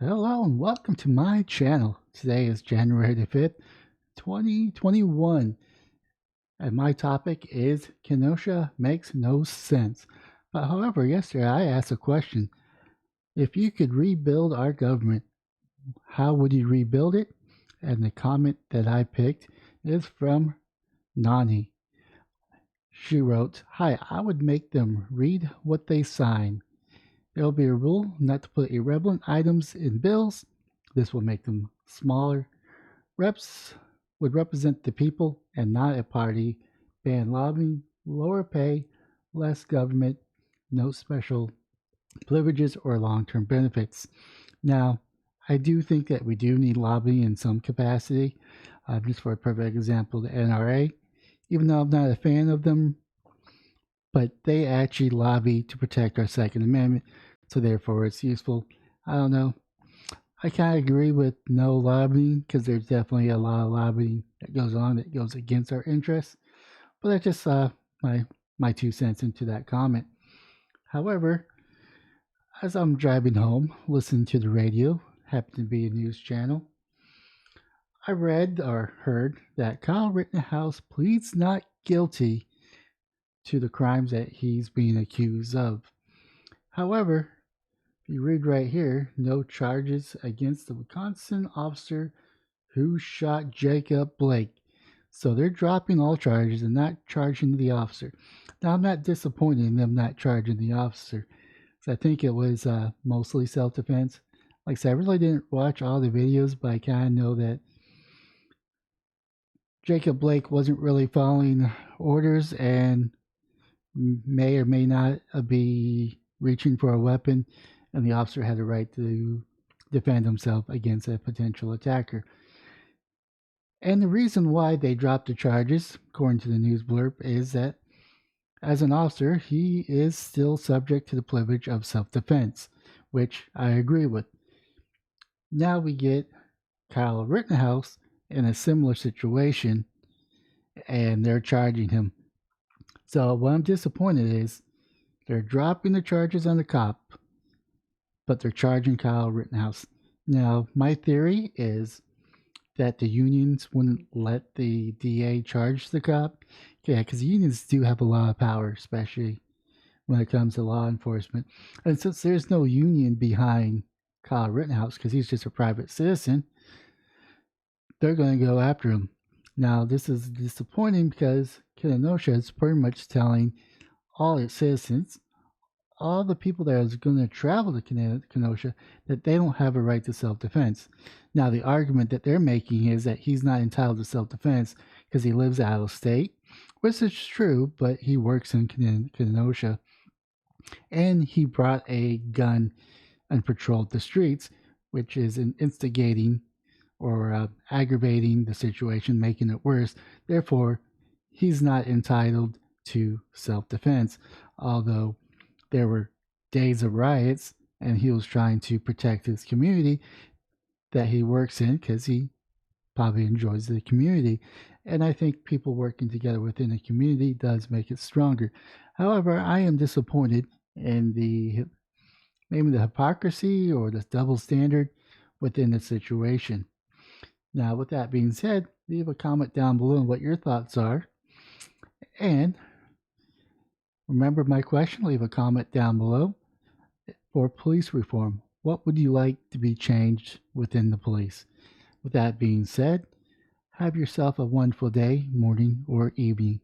Hello and welcome to my channel. Today is January the 5th, 2021, and my topic is Kenosha makes no sense. But however, yesterday I asked a question. If you could rebuild our government, how would you rebuild it? And the comment that I picked is from Nani. She wrote, "Hi, I would make them read what they sign. There will be a rule not to put irrelevant items in bills. This will make them smaller. Reps would represent the people and not a party. Ban lobbying, lower pay, less government, no special privileges or long-term benefits." Now, I do think that we do need lobbying in some capacity. Just for a perfect example, the NRA, even though I'm not a fan of them, but they actually lobby to protect our Second Amendment, so therefore it's useful. I don't know. I kind of agree with no lobbying because there's definitely a lot of lobbying that goes on that goes against our interests. But that's just my 2 cents into that comment. However, as I'm driving home, listening to the radio, happened to be a news channel, I read or heard that Kyle Rittenhouse pleads not guilty to the crimes that he's being accused of. However, if you read right here, no charges against the Wisconsin officer who shot Jacob Blake. So they're dropping all charges and not charging the officer. Now, I'm not disappointed in them not charging the officer, because I think it was mostly self-defense. Like I said, I really didn't watch all the videos, but I kind of know that Jacob Blake wasn't really following orders and may or may not be reaching for a weapon, and the officer had a right to defend himself against a potential attacker. And the reason why they dropped the charges, according to the news blurb, is that as an officer, he is still subject to the privilege of self-defense, which I agree with. Now we get Kyle Rittenhouse in a similar situation, and they're charging him. So what I'm disappointed is they're dropping the charges on the cop, but they're charging Kyle Rittenhouse. Now, my theory is that the unions wouldn't let the DA charge the cop. Yeah, because unions do have a lot of power, especially when it comes to law enforcement. And since there's no union behind Kyle Rittenhouse, because he's just a private citizen, they're going to go after him. Now, this is disappointing because Kenosha is pretty much telling all its citizens, all the people that are going to travel to Kenosha, that they don't have a right to self-defense. Now, the argument that they're making is that he's not entitled to self-defense because he lives out of state, which is true, but he works in Kenosha, and he brought a gun and patrolled the streets, which is instigating or aggravating the situation, making it worse. Therefore, he's not entitled to self-defense, although there were days of riots and he was trying to protect his community that he works in because he probably enjoys the community. And I think people working together within a community does make it stronger. However, I am disappointed in maybe the hypocrisy or the double standard within the situation. Now, with that being said, leave a comment down below on what your thoughts are. And remember my question, leave a comment down below. For police reform, what would you like to be changed within the police? With that being said, have yourself a wonderful day, morning, or evening.